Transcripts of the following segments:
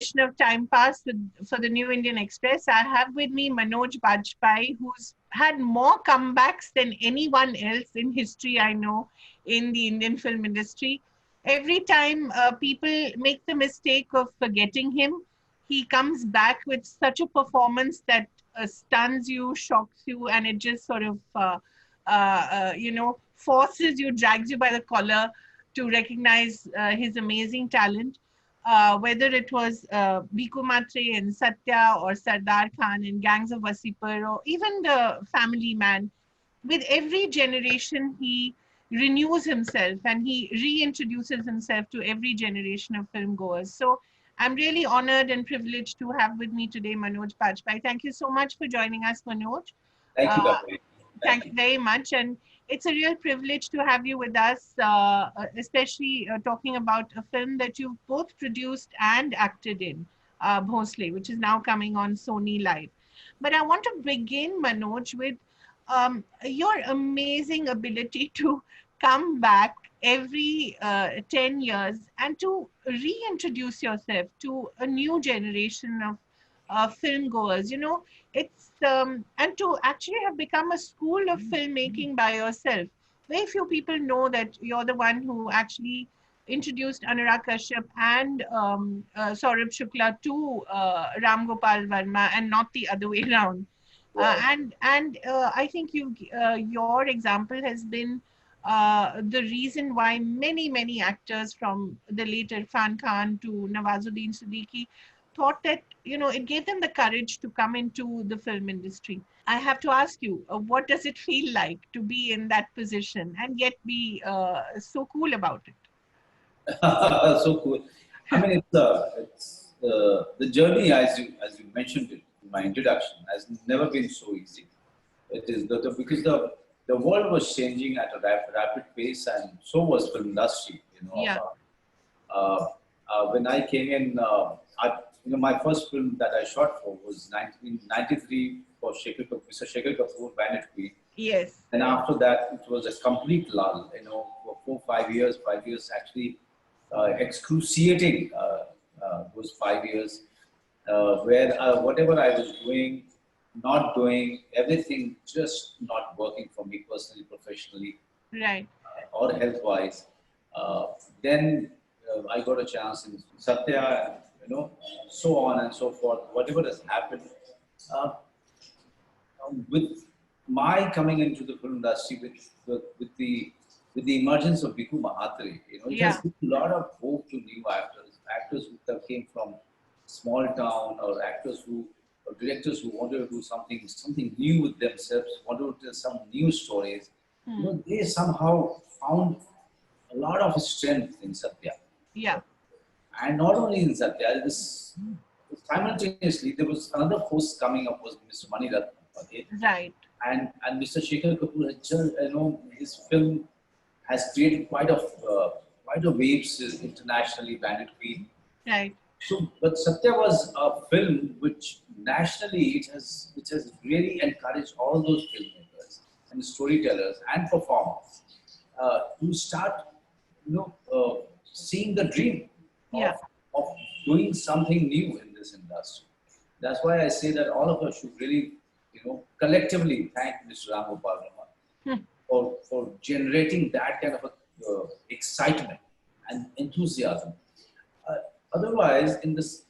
edition of Time Pass for the New Indian Express. I have with me Manoj Bajpayee, who's had more comebacks than anyone else in history I know in the Indian film industry. Every time people make the mistake of forgetting him, he comes back with such a performance that stuns you, shocks you, and it just sort of, forces you, drags you by the collar to recognize his amazing talent. Whether it was Bhiku Matre in Satya or Sardar Khan in Gangs of Wasseypur or even the Family Man, with every generation he renews himself and he reintroduces himself to every generation of film goers. So I'm really honored and privileged to have with me today Manoj Bajpayee. Thank you so much for joining us, Manoj. Thank you, Uh, Kaveree. Thank Thank you. you very much. And it's a real privilege to have you with us, especially talking about a film that you've both produced and acted in, Bhosle, which is now coming on Sony Live. But I want to begin, Manoj, with your amazing ability to come back every 10 years and to reintroduce yourself to a new generation of film goers. It's and to actually have become a school of filmmaking by yourself. Very few people know that you're the one who actually introduced Anurag Kashyap and Saurabh Shukla to Ram Gopal Verma and not the other way around. Right. And I think your example has been the reason why many actors from the late Irfan Khan to Nawazuddin Siddiqui thought that it gave them the courage to come into the film industry. I have to ask you, what does it feel like to be in that position and yet be so cool about it? So cool. I mean, it's the journey, as you mentioned it in my introduction, has never been so easy. It is because the world was changing at a rapid pace, and so was film industry. Yeah, When I came in, my first film that I shot for was 1993 for Mr. Shekhar Kapoor, Bandit Queen. yes, And after that, it was a complete lull, for 5 years actually excruciating those 5 years, where whatever I was doing, not doing, everything just not working for me personally, professionally, right. or health-wise. Then I got a chance in Satya, and, so on and so forth. Whatever has happened, uh, with my coming into the film industry with the emergence of Bhiku Mahatri, it has Yeah, given a lot of hope to new actors who have came from small town, or actors or directors who wanted to do something new with themselves, wanted to tell some new stories. hmm. They somehow found a lot of strength in Satya. Yeah, And not only in Satya, simultaneously there was another host coming up, was Mr. Maniratnam. Okay, right, and Mr. Shekhar Kapoor has just, his film has created quite a waves internationally, Bandit Queen. right, So, but Satya was a film which nationally it has really encouraged all those filmmakers and storytellers and performers to start, seeing the dream yeah, of doing something new in this industry. That's why I say that all of us should really, collectively thank Mr. Ram Gopal Verma hmm. for generating that kind of excitement and enthusiasm. Uh, Otherwise, in this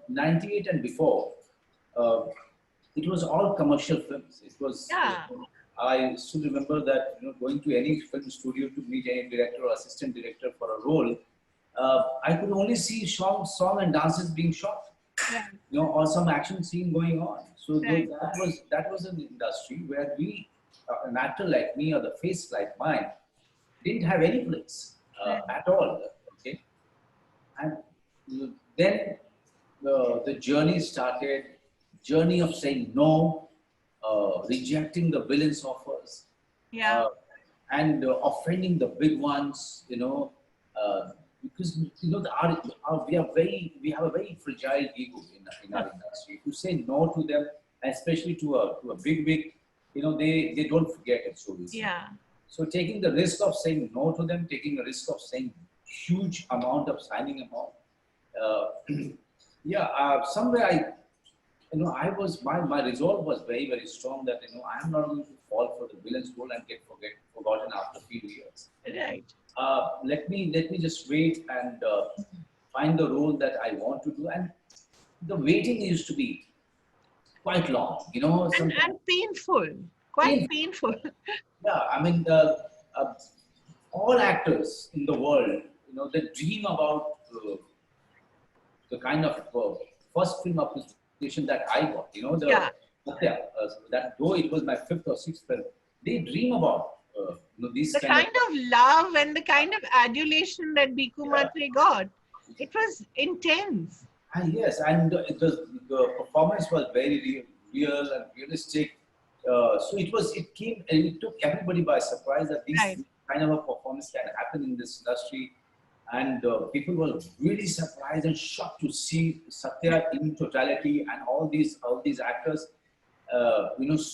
98 and before, uh, it was all commercial films. It was, Yeah, I still remember that, going to any film studio to meet any director or assistant director for a role, I could only see song and dances being shot, right, or some action scene going on. So right, that was an industry where an actor like me or the face like mine, didn't have any place right. at all. Okay, and then the journey started, journey of saying no, rejecting the villains offers, Yeah, uh, and offending the big ones, uh, because we have a very fragile ego in our industry. If you say no to them, especially to a big, they don't forget it so easily. yeah, So taking the risk of saying no to them, taking the risk of saying huge amount of signing amount, uh, Yeah, somewhere I was my resolve was very very strong that I am not going to fall for the villain's role and get forgotten after a few years. Right. Let me just wait and find the role that I want to do. And the waiting used to be quite long. Sometimes And painful, quite painful. painful. Yeah, I mean, uh, all actors in the world, they dream about the kind of first film appreciation that I got. The Yeah. Satya, that though it was my fifth or sixth film, they dream about these The kind of. kind of love and the kind of adulation that Biku Yeah. Matre got, it was intense. Yes, and the performance was very real and realistic. So it took everybody by surprise that Right. this kind of a performance can happen in this industry, and people were really surprised and shocked to see Satya in totality and all these actors,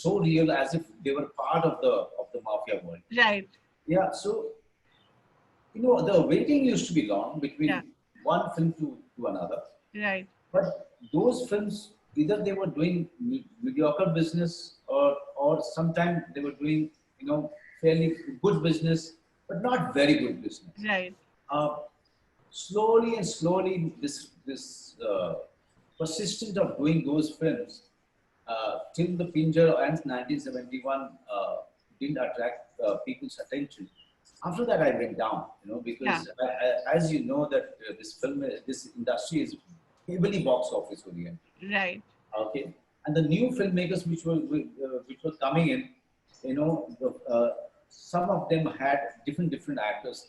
so real as if they were part of the mafia world. Right. Yeah, so the waiting used to be long Yeah. between one film to another. Right. But those films, either they were doing mediocre business, or sometimes they were doing, fairly good business, but not very good business. Right. Uh, Slowly and slowly, this persistent of doing those films till the Pinjar and 1971 didn't attract people's attention. After that, I went down, Yeah. because as you know that this industry is heavily box office oriented. Right. Okay, and the new filmmakers which were coming in, some of them had different actors,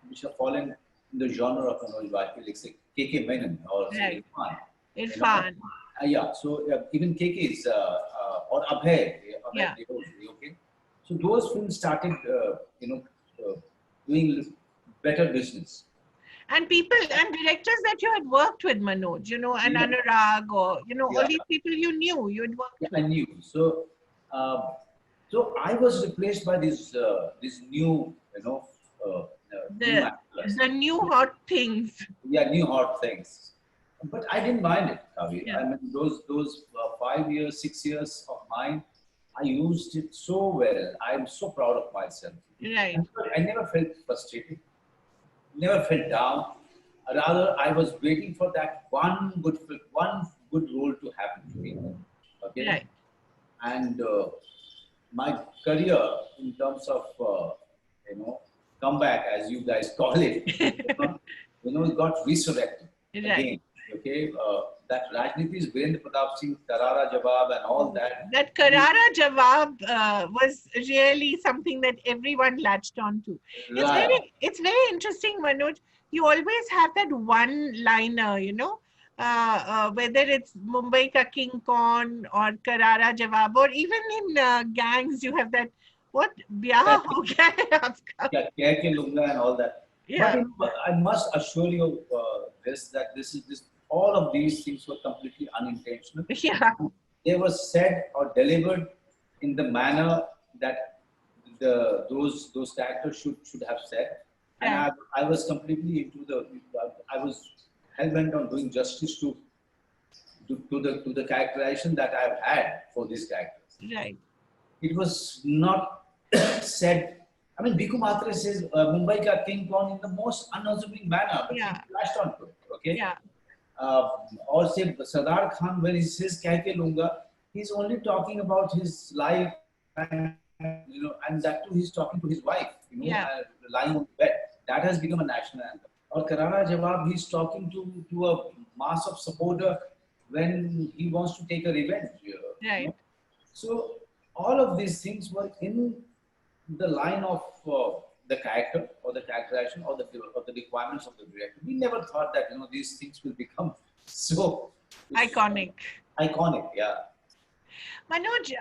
which have fallen in the genre of Manoj Bajpayee, like say KK Menon or say Right. Irfan, you know. Irfan. Yeah, so even KK is or Abhay Yeah. Deoshi, okay. So those films started, doing better business. And people and directors that you had worked with, Manoj, and Yeah, Anurag, or, all yeah. these people you knew, you had Yeah, worked I with. knew. So I was replaced by these new, new The actors. the new hot things. Yeah, new hot things. But I didn't mind it, Kavi. Yeah. I mean, those 5 years, 6 years of mine, I used it so well. I'm so proud of myself. Right. I never felt frustrated, never felt down. Rather, I was waiting for that one good role to happen to me. Okay, Right. and my career in terms of you know comeback, as you guys call it, it got resurrected Right. again. Okay, that Rajniti's Virendra Pratap Singh, Tarara Jawab, and all that. That Karara Jawab was really something that everyone latched on to. Right. It's very interesting, Manoj. You always have that one liner, whether it's Mumbai Ka King Kong or Karara Jawab, or even in gangs, you have that, what, Byah ho gaya hai aapka? Keh ke lunga and all that. But Yeah, I must assure you that this all of these things were completely unintentional. yeah, They were said or delivered in the manner that those characters should have said, and right, I was completely into I was hell bent on doing justice to the characterization that I've had for these characters. right. It was not said. I mean, Bhikkhu Matre says Mumbai ka King Kong in the most unassuming manner, but Yeah, people latched onto it. Okay, yeah, or say Sardar Khan, when he says Keh ke lunga, he's only talking about his life, and that too he's talking to his wife, yeah, lying on the bed. That has become a national anthem. Or Karara Jawab, he's talking to a mass of supporter when he wants to take a revenge. right. So all of these things were in the line of the character or the characterization or the requirements of the director. We never thought that these things will become so Iconic. iconic. Yeah, Manoj,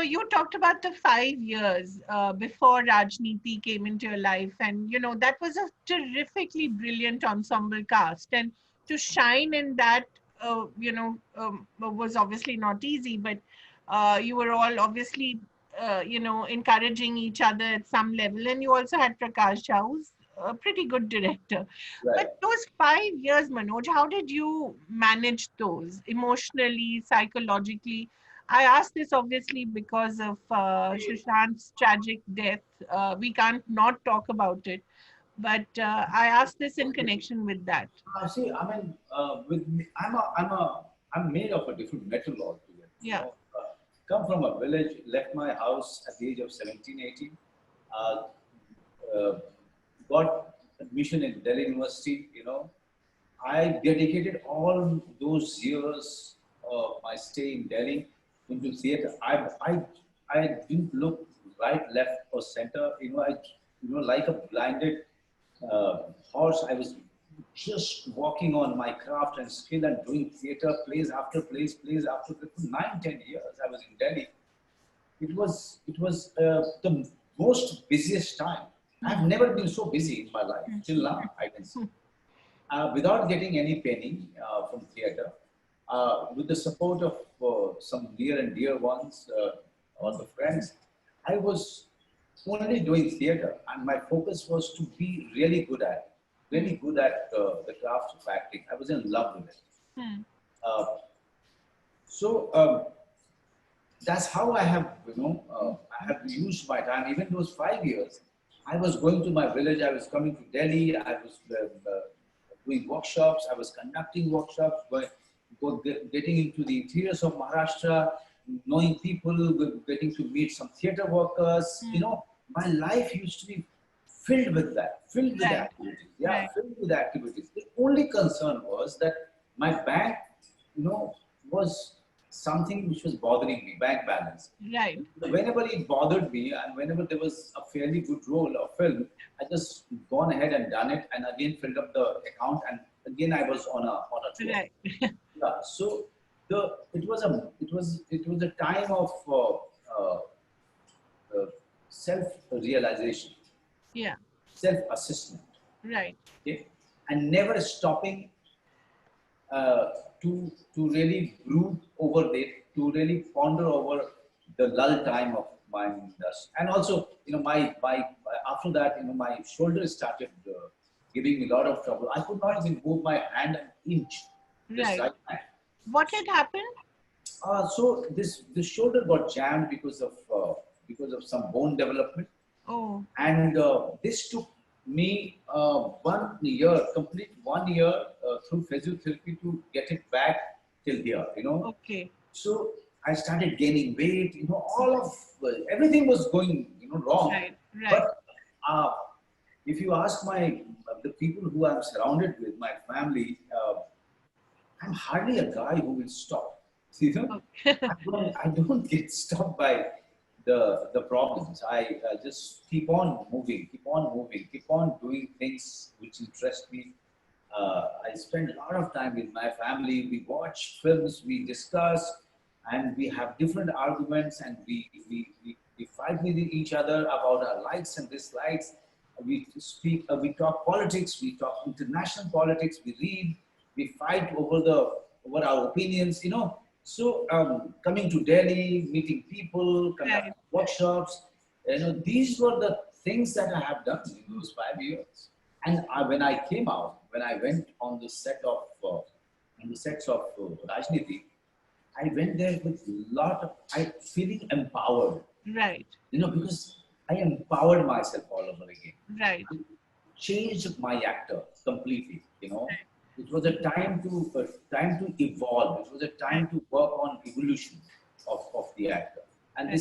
you talked about the 5 years before Rajniti came into your life, and that was a terrifically brilliant ensemble cast, and to shine in that, was obviously not easy, but you were all obviously, encouraging each other at some level, and you also had Prakash Jha, who's a pretty good director. Right. But those 5 years, Manoj, how did you manage those emotionally, psychologically? I ask this obviously because of Sushant's tragic death. We can't not talk about it, but I ask this in connection with that. See, I mean, with me, I'm made of a different metal altogether. You Yeah, know, come from a village, left my house at the age of 17, 18, uh, uh, got admission in Delhi University. You know, I dedicated all those years of my stay in Delhi into theatre. I didn't look right, left, or center. Like a blinded horse, I was just walking on my craft and skill and doing theatre, plays after plays, plays after plays. For 9, 10 years, I was in Delhi. It was the most busiest time. I've never been so busy in my life till now. I can say without getting any penny from theatre, with the support of some near and dear ones or the friends, I was only doing theatre, and my focus was to be really good at the craft of acting. I was in love with it. Uh, so that's how I have used my time. Even those 5 years, I was going to my village. I was coming to Delhi. I was doing workshops. I was conducting workshops, getting into the interiors of Maharashtra, knowing people, getting to meet some theater workers. My life used to be filled with right, activities. Yeah, right, filled with activities. The only concern was that my bank, was something which was bothering me, bank balance. right, Whenever it bothered me and whenever there was a fairly good role or film, I just gone ahead and done it and again filled up the account and again I was on a tour. right. Yeah, so it was a time of self realization, Yeah, self assessment, right, okay? And never stopping uh, to really brood over it, to really ponder over the lull time of my industry. And also, my after that, my shoulders started giving me a lot of trouble. I could not even move my hand an inch, this right. right hand. What had happened? So this shoulder got jammed because of some bone development, Oh, and this took me 1 year, complete 1 year through physiotherapy to get it back till here. okay. So I started gaining weight. All of everything was going wrong. Right, right, But uh, if you ask the people who I'm surrounded with, my family, I'm hardly a guy who will stop. okay. I don't get stopped by the problems. I just keep on moving, keep on moving, keep on doing things which interest me. I spend a lot of time with my family. We watch films, we discuss, and we have different arguments, and we fight with each other about our likes and dislikes. We talk politics, we talk international politics, we read, we fight over our opinions. So coming to Delhi, meeting people, Right. conducting workshops, these were the things that I have done in those 5 years. And when I came out, when I went on the on the sets of Rajniti, I went there with a lot of I feeling empowered, Right. because I empowered myself all over again. Right. I changed my actor completely. Right. It was a time to evolve. It was a Right. time to work on evolution of the actor. And Right.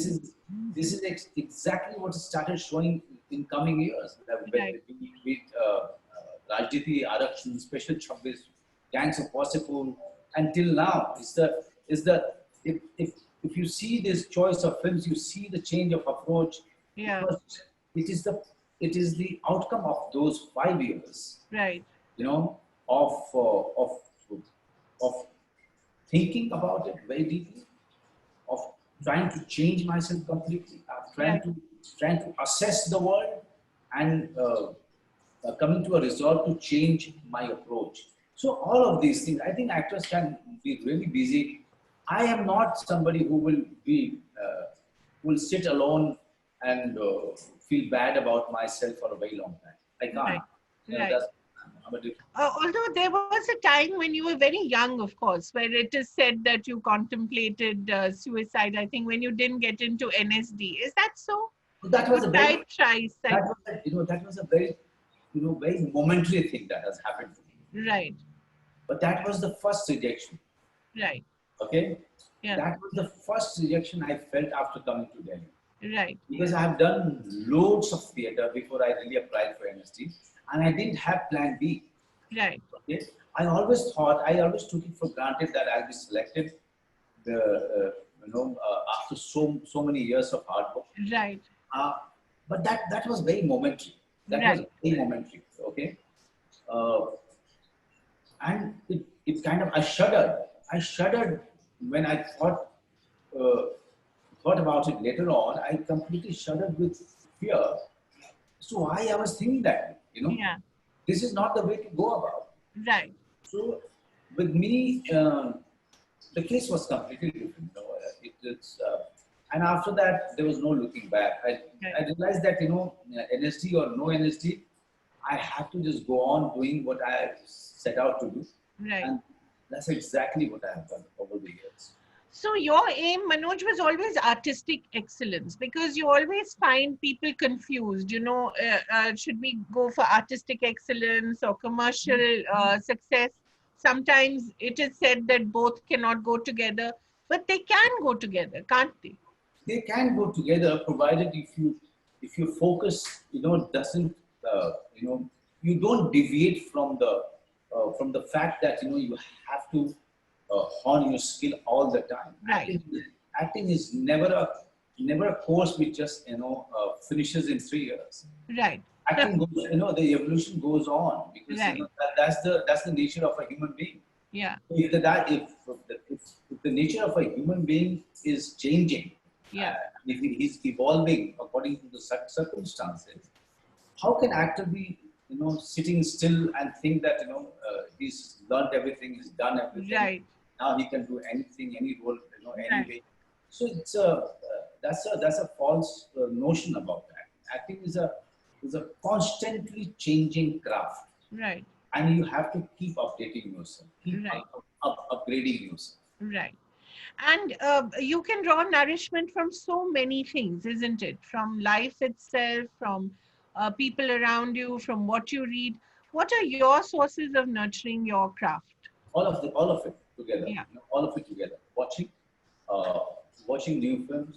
this is exactly what started showing in coming years. Right. With Rajniti, Arakshan, Special 26, Gangs of Wasseypur, until now. If you see this choice of films, you see the change of approach, Yeah. because it is the it is the outcome of those 5 years, Right. you know, of thinking about it very deeply, of trying to change myself completely, of Right. trying to assess the world, and coming to a resolve to change my approach. So all of these things, I think actors can be really busy. I am not somebody who will sit alone and feel bad about myself for a very long time. I can't. Right. Right. That's I'm a different. Although there was a time when you were very young, of course, where it is said that you contemplated suicide. I think when you didn't get into NSD. Is that so? That You was a very tried thrice, I that think. was a, that was a very very momentary thing that has happened to me. Right. But that was the first rejection. Right. Okay, Yeah. that was the first rejection I felt after coming to Delhi. Right. Because I have done loads of theatre before I really applied for NST, and I didn't have Plan B. Right. Okay, I always took it for granted that I'll be selected. The after so many years of hard work, Right. uh, but that was very momentary. That was Right. very momentary. Okay, uh, and it kind of I shuddered when I uh, thought about it later on. I completely shuddered with fear. So why I was thinking that, Yeah. this is not the way to go about. Right. So with me, the case was completely different. And after that, there was no looking back. Right. I realized that, NSD or no NSD, I have to just go on doing what I set out to do. Right. And that's exactly what I have done over the years. So your aim, Manoj, was always artistic excellence because you always find people confused. Should we go for artistic excellence or commercial success? Sometimes it is said that both cannot go together, but they can go together, can't they? They can go together provided if your focus doesn't you know you don't deviate from the fact that you have to hone your skill all the time. Right. Acting is never a course which just finishes in 3 years. Right. Acting goes, the evolution goes on because Right. that's the nature of a human being. Yeah. If if the nature of a human being is changing, Yeah. if he's evolving according to the circumstances, how can actor be sitting still and think that he's learned everything, he's done everything, Right. now he can do anything, any role, Right. anyway. So that's a false notion about that. Acting is a constantly changing craft, Right. and you have to keep updating yourself, keep Right. upgrading yourself. Right. And you can draw nourishment from so many things, isn't it? From life itself, from people around you, from what you read. What are your sources of nurturing your craft? All of it together, Yeah. all of it together. Uh, Watching new films,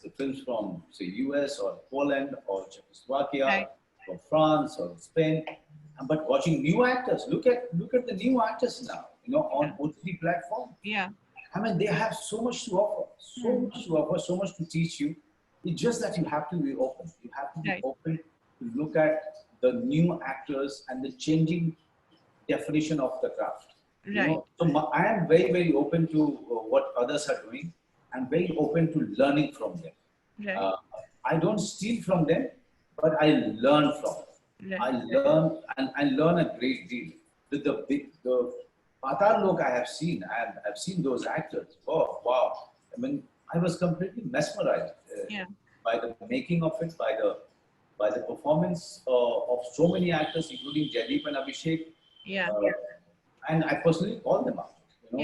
the films from say US or Poland or Czechoslovakia Right. or France or Spain, but watching new actors. Look at the new actors now, Yeah. on OTT platform. Yeah. I mean, they have so much to offer, Hmm. so much to teach you. It's just that you have to be open. You have to be Right. open to look at the new actors and the changing definition of the craft. Right. So I am very, very open to what others are doing. I'm very open to learning from them. Right. Uh, I don't steal from them, but I learn from them. I Right. learn and I learn a great deal. The Patar Lok I have seen, and I've seen those actors. Oh wow! I mean, I was completely mesmerized Yeah. by the making of it, by the performance of so many actors, including Jaideep and Abhishek. Yeah. Uh, and I personally call them out.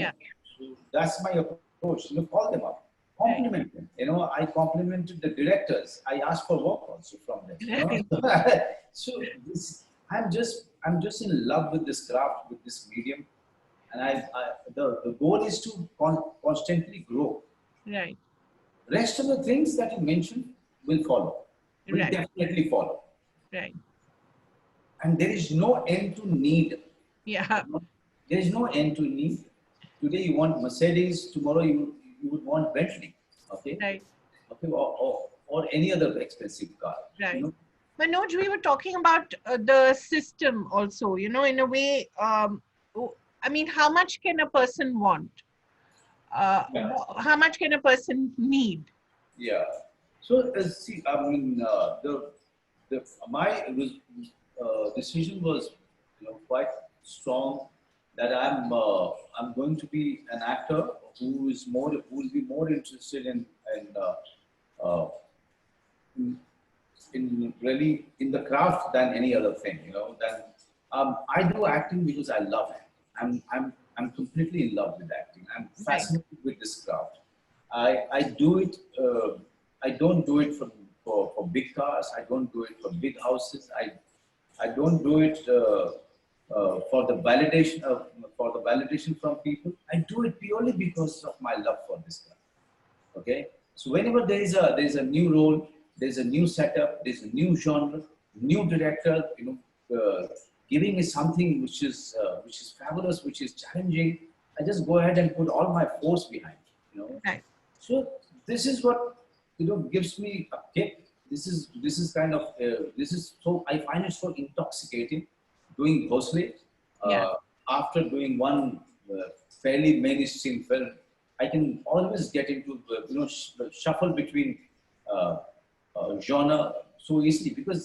Yeah. So that's my approach. Call them out, Right. compliment them. I complimented the directors. I asked for work also from them. Right. So I'm just in love with this craft, with this medium, and the goal is to constantly grow. Right. Rest of the things that you mentioned will follow, will Right. definitely follow, Right. and there is no end to need. Yeah. There is no end to need. Today you want Mercedes, tomorrow you would want Bentley, okay, Right. okay, or any other expensive car, you Right. know. Manoj, we were talking about the system also, in a way. I mean, how much can a person want? Yeah, How much can a person need? yeah. So see, I mean, the my decision was quite strong that I'm going to be an actor who will be more interested in uh, in really in the craft than any other thing. Than I do acting because I love it. I'm completely in love with acting. I'm Right. fascinated with this craft. I do it. I don't do it for big cars. I don't do it for big houses. I don't do it for the validation from people. I do it purely because of my love for this craft. Okay, so whenever there is a new role, there's a new setup, there's a new genre, new director, giving me something which is fabulous, which is challenging. I just go ahead and put all my force behind it. Right. So this is what gives me a kick. This is kind of this is so I find it so intoxicating doing Bhosle. Yeah. Uh, After doing one fairly mainstream film, I can always get into shuffle between uh, genre so easily because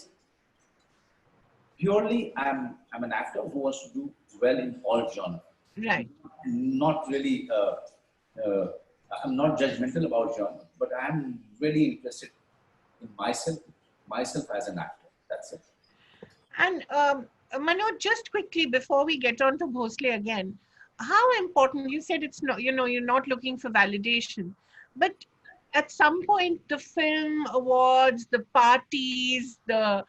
purely I'm an actor who wants to do well in all genre. Right. Not really. Uh, I'm not judgmental about genre, but I'm really interested in myself as an actor. That's it. And Manoj, just quickly before we get on to Bhosle again, how important, you said it's not, you're not looking for validation, but at some point, the film awards, the parties, the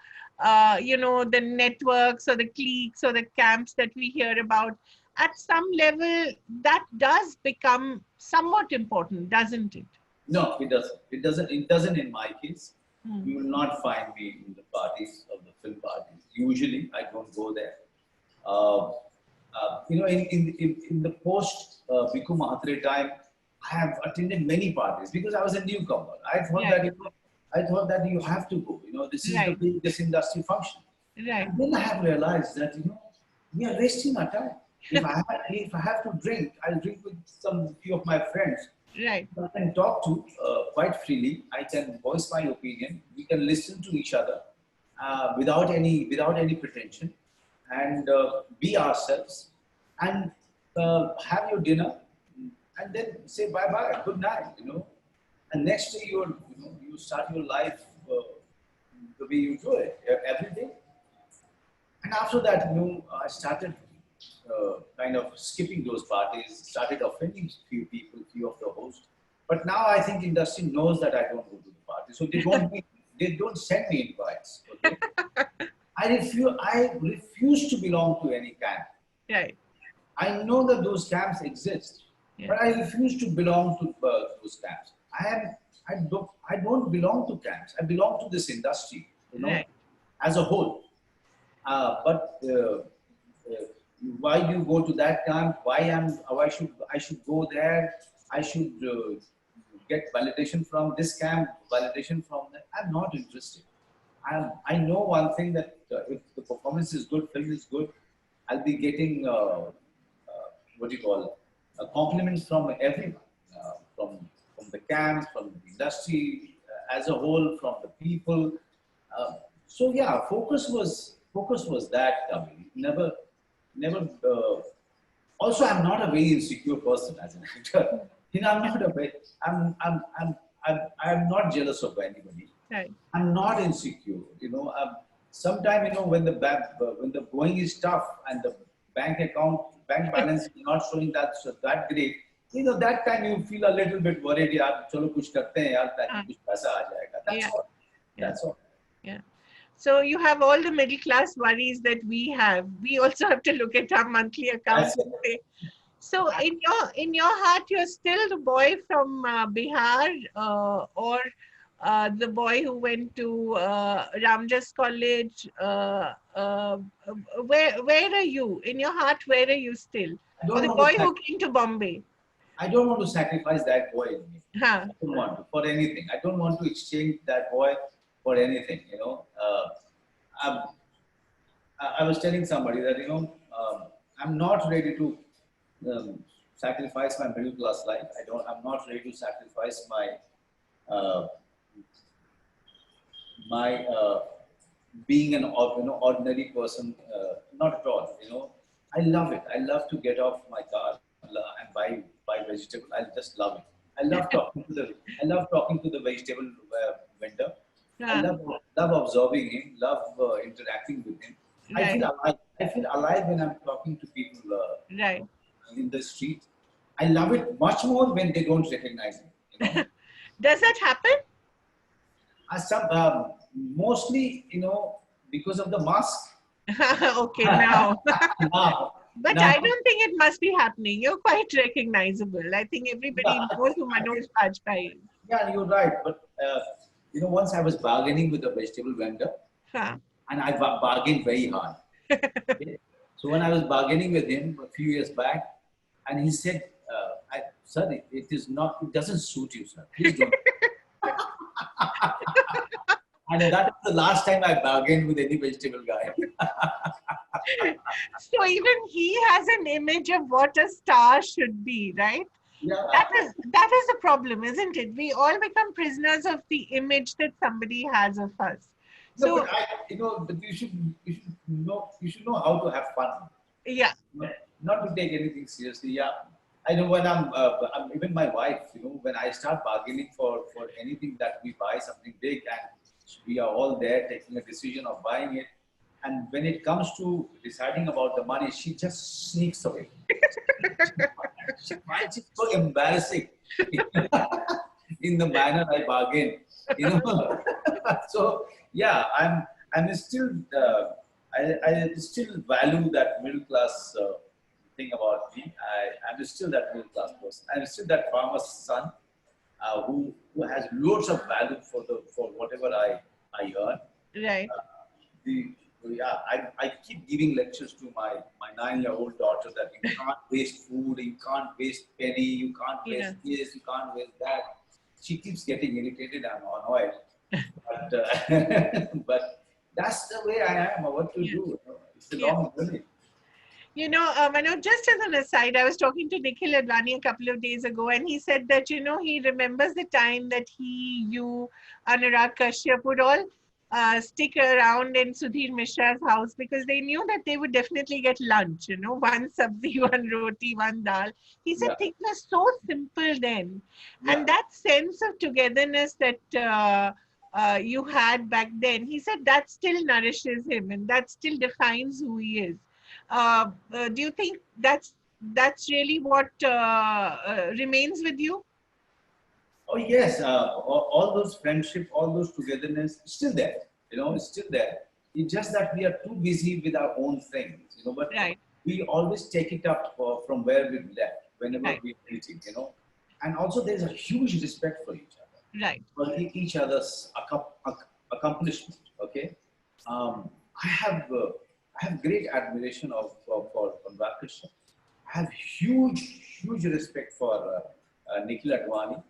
networks or the cliques or the camps that we hear about, at some level, that does become somewhat important, doesn't it? No, it doesn't. It doesn't. It doesn't in my case. Hmm. You will not find me in the parties of the film parties. Usually, I don't go there. Uh, in the post Bhikkhu Mahatre time, I have attended many parties because I was a newcomer. Right. I thought that you have to go. This is the Right. biggest industry function. Right. And then I have realized that we are wasting our time. If I have to drink, I'll drink with some few of my friends. Right. I can talk to quite freely. I can voice my opinion. We can listen to each other without any pretension, and be ourselves, and have your dinner, and then say bye bye, good night. And next day you start your life the way you do it every day. And after that, I started kind of skipping those parties, started offending few people, few of the hosts. But now I think industry knows that I don't go to the party, so they don't send me invites. Okay, I refuse to belong to any camp. Right. I know that those camps exist, Yeah. but I refuse to belong to those camps. I don't belong to camps. I belong to this industry, Right. as a whole. But why do you go to that camp? Why should go there? I should get validation from this camp, validation from that. I'm not interested. I know one thing that if the performance is good, film is good, I'll be getting what do you call compliments from everyone, from the camps, from the industry as a whole, from the people. Uh, so yeah, focus was that, Kavi. Never. Also, I'm not a very insecure person as an actor. I'm not a very. I'm not jealous of anybody. Right. I'm not insecure. Sometimes when the going is tough and the bank balance is not showing that great. That time you feel a little bit worried. यार चलो कुछ करते हैं यार ताकि Uh, कुछ पैसा आ जाएगा. That's yeah. all. Yeah. That's all. Yeah. So you have all the middle class worries that we have. We also have to look at our monthly accounts That's and say. So in your heart, you're still the boy from Bihar, or the boy who went to Ramjas College. Where are you in your heart? Where are you still? I Or don't the want boy to. who came to Bombay? I don't want to sacrifice that boy in me. Huh. I don't want to for anything. I don't want to exchange that boy for anything. I'm, I was telling somebody that I'm not ready to sacrifice my middle class life. I'm not ready to sacrifice uh, my being an ordinary person. Not at all. I love it. I love to get off my car and buy vegetable. I just love it. I love talking to the vegetable vendor. I Huh. love love observing him, love interacting with him. I feel Right. alive. I feel alive when I'm talking to people Right. in the street. I love it much more when they don't recognize me. Does that happen? Some mostly, because of the mask. Okay, now. now, But now, I don't think it must be happening. You're quite recognizable. I think everybody yeah, knows who Manoj Bajpayee is. yeah, you're right. But once I was bargaining with a vegetable vendor, Huh. and I bargained very hard. Okay? So when I was bargaining with him a few years back, and he said, "Sir, it is not. It doesn't suit you, sir. Please don't." And that was the last time I bargained with any vegetable guy. So even he has an image of what a star should be, right? Yeah. That is the problem, isn't it? We all become prisoners of the image that somebody has of us. No, but So but you should know how to have fun. yeah, Not to take anything seriously. Yeah, I know when even my wife, when I start bargaining for anything that we buy something big and we are all there taking a decision of buying it, and when it comes to deciding about the money, she just sneaks away. She finds it so embarrassing in the manner I bargain. So yeah, I'm still I still value that middle class thing about me. I'm still that middle class person. I'm still that farmer's son who has loads of value for whatever I earn. right. The Yeah, I keep giving lectures to my 9-year-old daughter that you can't waste food, you can't waste penny, you can't Yeah. waste this, you can't waste that. She keeps getting irritated and annoyed, but but that's the way I am. What to Yeah. do? It's a Yeah. long journey. Manoj, just as an aside, I was talking to Nikhil Advani a couple of days ago, and he said that, he remembers the time that he, you, Anurag Kashyap would all stick around in Sudhir Mishra's house because they knew that they would definitely get lunch, one sabzi, one roti, one dal. He said Yeah, things were so simple then. yeah. And that sense of togetherness that you had back then, he said that still nourishes him and that still defines who he is. Do you think that's really what remains with you? Oh yes, all those friendship, all those togetherness, still there. It's still there. It's just that we are too busy with our own things. But Right, we always take it up from where we left whenever right, we're meeting. And also there's a huge respect for each other, right, for each other's accomplishment. Okay, I have great admiration for Rakesh. I have huge respect for Nikhil Advani.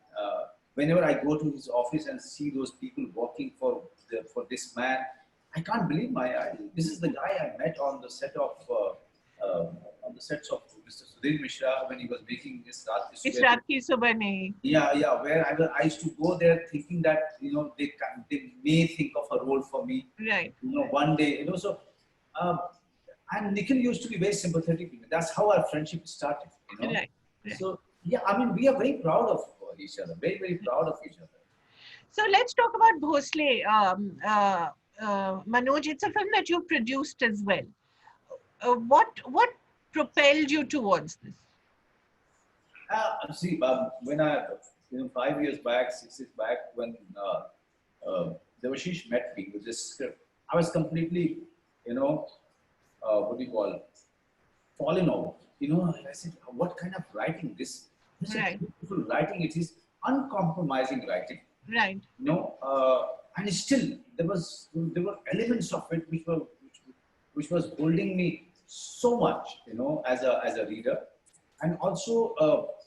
Whenever I go to his office and see those people working for this man, I can't believe my eyes. This is the guy I met on the sets of Mr. Sudhir Mishra when he was making his Raat Ki इस Subah. रात की सुबह नहीं. Yeah, where I used to go there thinking that they may think of a role for me, Right, one day, so. Uh, and Nikhil used to be very sympathetic with me. That's how our friendship started. right, right. So yeah, I mean, we are very proud of each other, very very proud of each other. So let's talk about Bhosle. Manoj, it's a film that you produced as well. What propelled you towards this? See, when I, 5 years back, 6 years back, when Devashish met me with this script, I was completely, what do you call it, fallen over. I said, what kind of writing this? This is Right, beautiful writing. It is uncompromising writing. right, And still there were elements of it which was holding me so much, as a reader, and also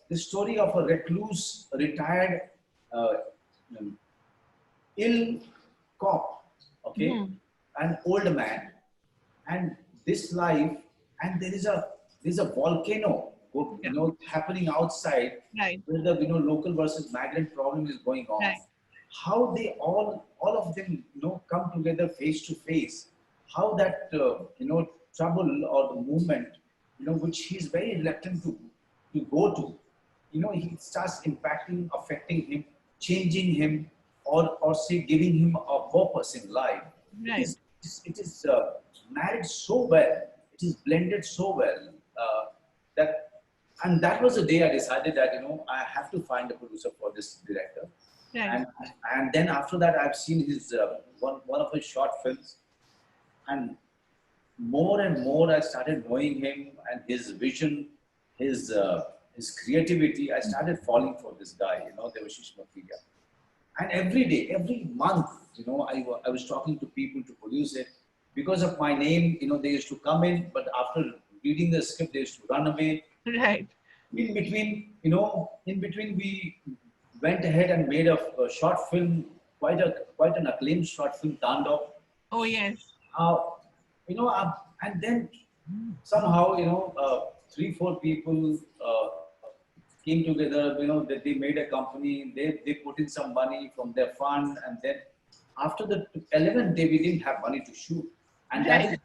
the story of a recluse, retired, uh, um, ill cop, okay, hmm, an old man, and this life, and there's a volcano, yeah, happening outside, right, where the local versus migrant problem is going on. right, How they all of them come together face to face. How that trouble or the movement, which he's very reluctant to go to, he starts impacting, affecting him, changing him. or say giving him a purpose in life. It Right. is it is married so well. It is blended so well that, and that was the day I decided that I have to find a producer for this director. Right. And then after that, I've seen his one of his short films, and more and more I started knowing him and his vision, his creativity. I started falling for this guy, Devashish Makiya. And every day, every month, I was talking to people to produce it. Because of my name, they used to come in, but after reading the script, they used to run away. Right. In between, we went ahead and made a short film, quite an acclaimed short film, Tandov. Oh, yes. Uh, and then somehow, three, four people came together. That they made a company. They put in some money from their fund, and then after the 11th day, we didn't have money to shoot, and Right.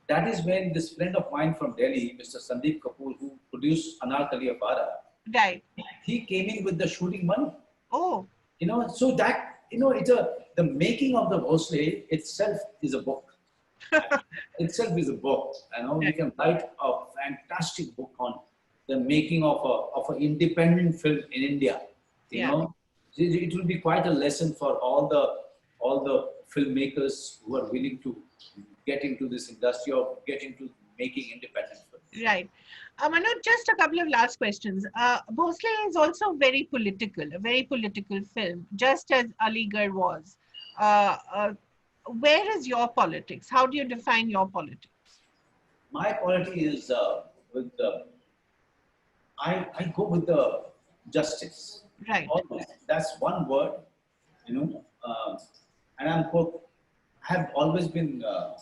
that is when this friend of mine from Delhi, Mr. Sandeep Kapoor, who produced Anarkali Apara, Right. he came in with the shooting money. Oh, So that it's the making of the Bhosle itself is a book. Itself is a book. We right. can write a fantastic book on the making of an independent film in India. You Yeah. know, it will be quite a lesson for all the filmmakers who are willing to get into this industry or get into making independent films. Right. Manoj, just a couple of last questions. Bhosle is also a very political film, just as Aligarh was. Uh, uh, where is your politics? How do you define your politics? My quality is with the I go with the justice. Right. Always. That's one word, you know. And have always been uh,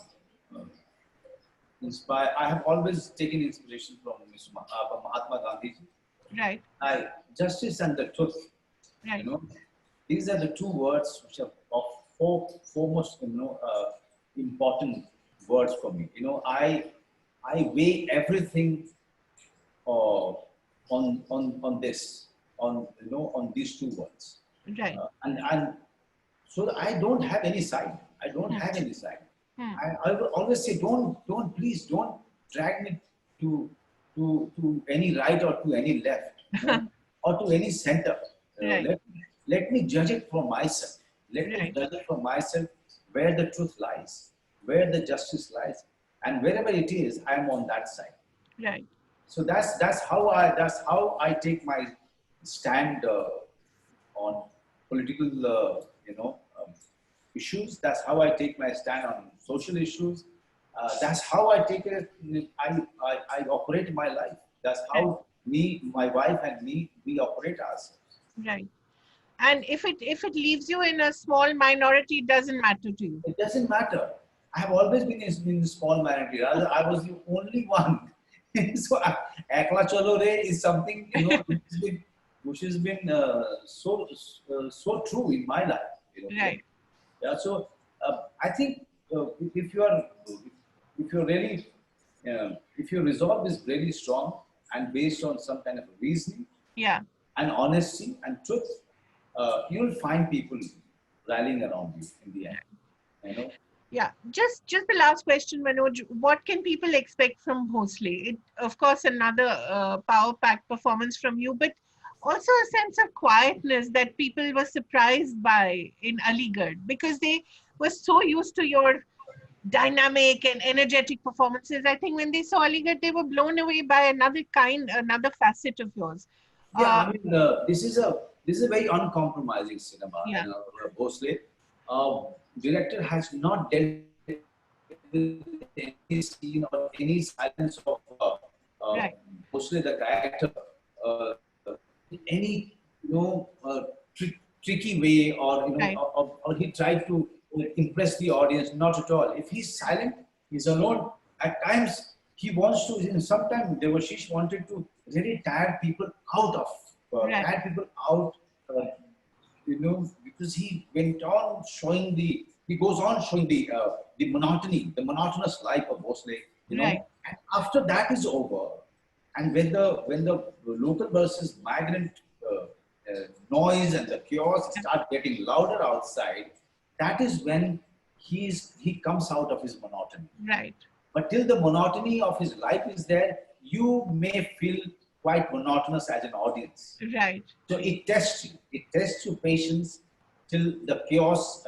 inspired. I have always taken inspiration from Mahatma Gandhi. Right. Justice and the truth. You Right. know, these are the two words which are of foremost, important words for me. I weigh everything uh, on this, on these two words, Right. and so I don't have any side. I don't Hmm. have any side. Hmm. I will always say, please don't drag me to to any right or to any left, or to any center. Right. Let me judge it for myself. Let me Right. judge it for myself where the truth lies, where the justice lies, and wherever it is, I am on that side. Right. So that's how I take my stand on political issues. That's how I take my stand on social issues. That's how I take it. I operate my life. That's Right. how me, my wife, and me, we operate ourselves. Right. And if it leaves you in a small minority, it doesn't matter to you. It doesn't matter. I have always been in the small minority. Rather, I was the only one. So, Ekla Chalo Re is something which has been so true in my life. Right. Yeah. So I think if you are if you're really if your resolve is really strong and based on some kind of reasoning Yeah. and honesty and truth, you'll find people rallying around you in the end. You know. Yeah, just the last question, Manoj. What can people expect from Bhosle? It, of course, another power-packed performance from you, but also a sense of quietness that people were surprised by in Aligarh because they were so used to your dynamic and energetic performances. I think when they saw Aligarh, they were blown away by another facet of yours. Yeah, Uh, I mean, this is a very uncompromising cinema. yeah, Bhosle, director has not dealt with any scene or any silence of right, Bhosle, the character, uh, in any tricky way, or right, or he tried to impress the audience. Not at all. If he's silent, he's alone. At times, he wants to. Sometimes Devashish wanted to really tire people out of, right, tire people out. Because he goes on showing the monotony, the monotonous life of Bhosle. right, And after that is over, and when the local versus migrant noise and the chaos start getting louder outside, that is when he comes out of his monotony. Right. But till the monotony of his life is there, you may feel quite monotonous as an audience. Right. So it tests you. It tests your patience till the chaos,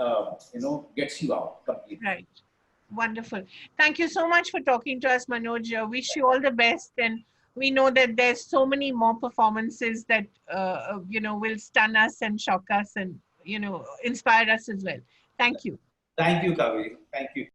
gets you out completely. Right. Wonderful. Thank you so much for talking to us, Manoj. Wish you all the best. And we know that there's so many more performances that, will stun us and shock us and, inspire us as well. Thank you. Thank you, Kavi. Thank you.